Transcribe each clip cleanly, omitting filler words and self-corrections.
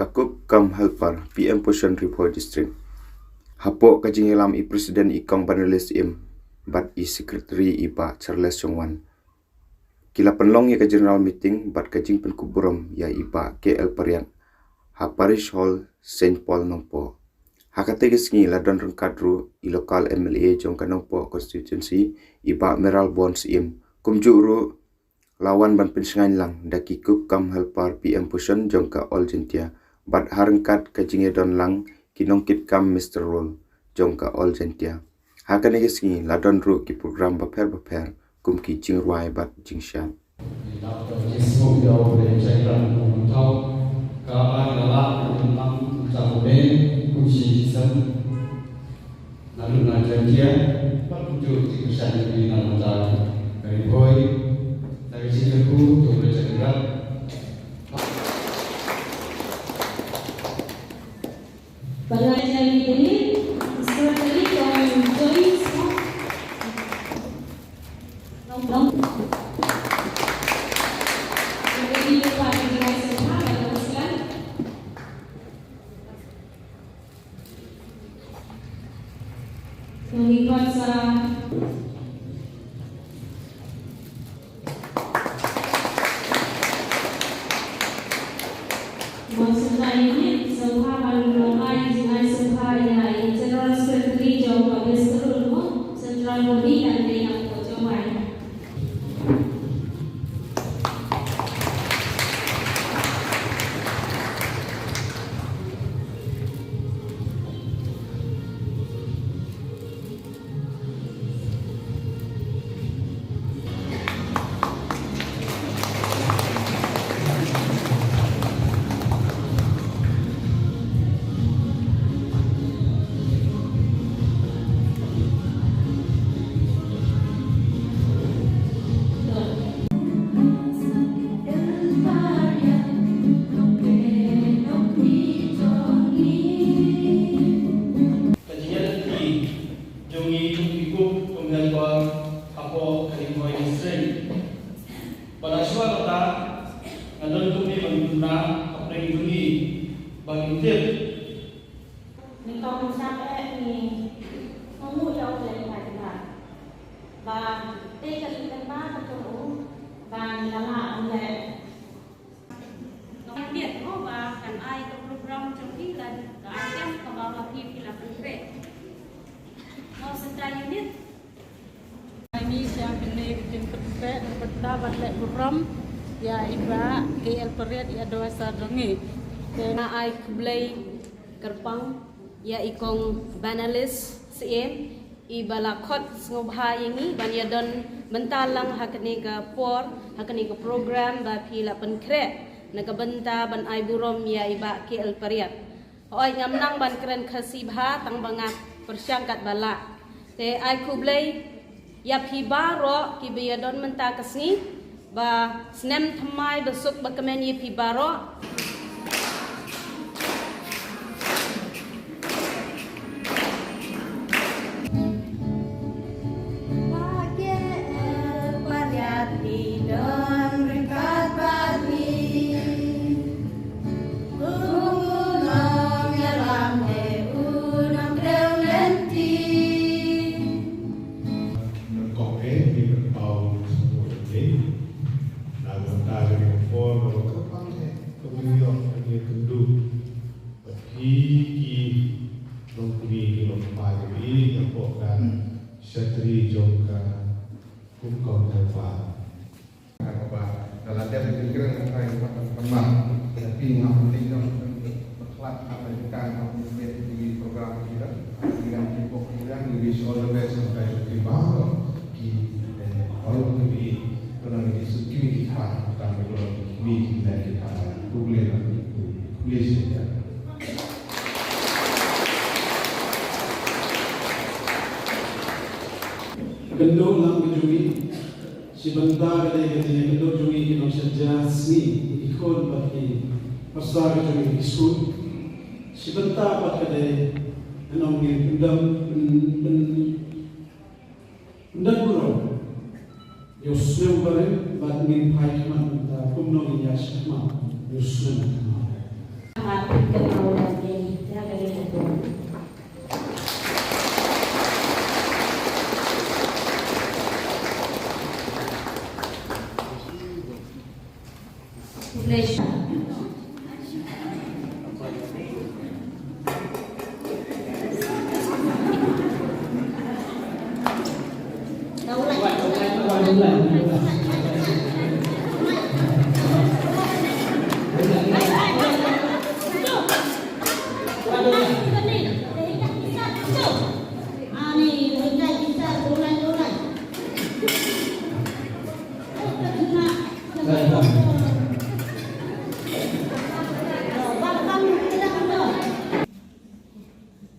Kakup kam helper PM Pushan Report District. Hapok kajing ilam i Presiden ikong panelis bat i Secretary iba Charles Chongwan. Kila penlong ya ke General Meeting bat kajing penkuburom ya iba KL Perian. Ha Parish Hall St. Paul Nongpo. Hakate kesngi ladon rengkadru i lokal MLA jong kanongpo constituency iba Meral Bonds kumjuru lawan ban pensengan lang daki kup kam helper PM Pushan jong ka All Gentia bat harengkat kajing don lang kinongkit kam Mr. Roll jong ka All Gentia. Hakane kesngi ladon ru ki program baper kum ki jing ruai bat jing shan. Lalu najar dia, berwujud di kesan di dalam dari boy, dari situ tu bercakap. Belajar ini, sekali kau join nong. Jadi lupa dengan semua dalam Islam. Mengikut sa maksudnya ini semua balunai jika semua yang General Secretary jawab Mr. Ulmo Central Body dan yang jawab. Ya iba KL Perian ya doa sadongi na ay kublay kerpang ya ikong banalis CM ibalakot ngobhay ini banyadon mentalang hakani ka por hakani ka program ba pila penkre nagabenta ban ay burom ya iba KL Perian oy ngamnang ban kren khasibha tang bangak persyangkat bala te ay kublay ya pibaro kibiyadon menta kasni ba snem thamai besuk bakamen ye pibaro Setri Jongka Hukum Helpa dalam dia berkira dengan teman tapi penting berkelak apa di program kita dengan kemudian lebih soal lebih sampai di bawah di orang lebih pernah di segi kita kami belum di kita Google saja. Kendor lang kejumi si benda kadai katanya kendor jumi kinong saja sni ikon bagi pasar kejumi iskul si benda pat kadai anong pendam kurang Yusuf bare bat min pai man kumno ni yasma Yusuf kemauan ini. Ya kali itu. Pleasure.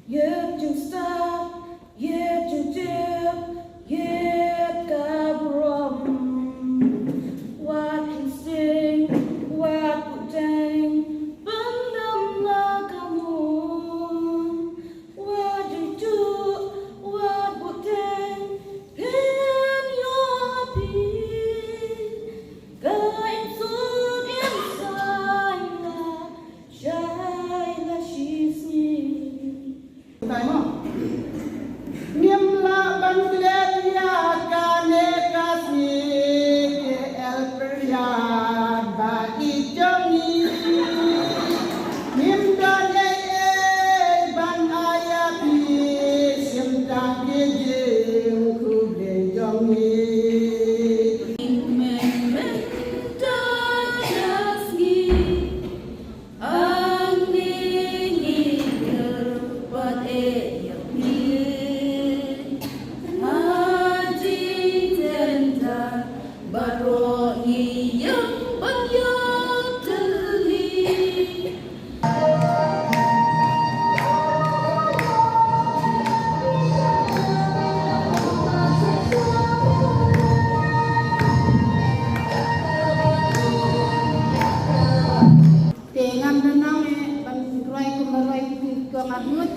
Yet you stop, yet you dip, yet kabram. What can sting, what would dang, bandamlah kamu. What you do, what would dang, in your happy. Going soon inside, Shaila she's me. Nimla Bangladeya kane kasih el periad bagi jongi Nimdane ban ayapi simtang gejeng kude jongi Tengam denang ban ruai kumaruai ke mahmud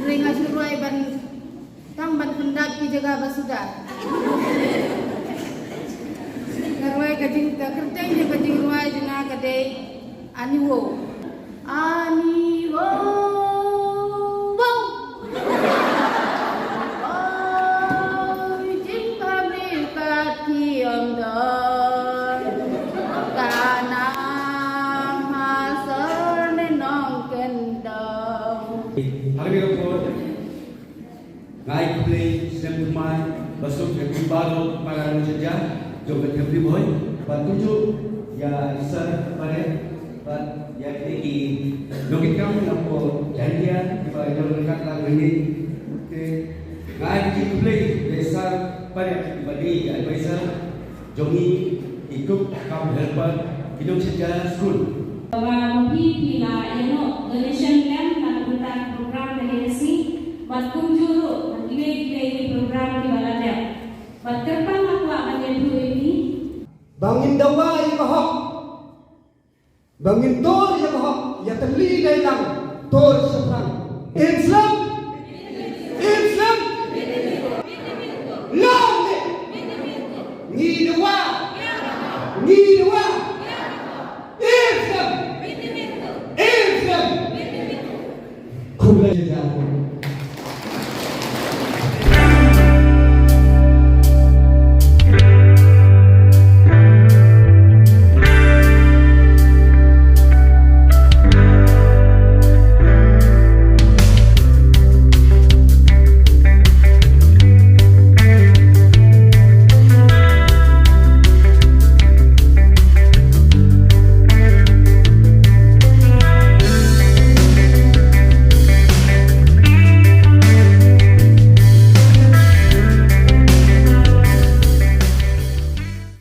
ringas ruai ban tang ban pendak pi jaga basuda ruai kajing ka kerteng je kajing ruai jena kade aniwo wow oi jing pabri kati om don kanang hasar ne nong kendang Hari Rabu, ngai play sem mai basuk ke baru para saja joget happy boy patuju ya isar pare pat ya tegi logik kamu napo janjian di bawah dekat lagu ini oke ngai play besar pare bagi advisor jongi ikut kamu helper hidup sejarah school Bila donation camp melakukan program delegasi Batkum juru Gile program di Baladya Batkerpang aku akan jadi ini Bangin dawai bahok Bangin tor ya bahok ya teli dai lang tor sebrang Islam Islam Lang ni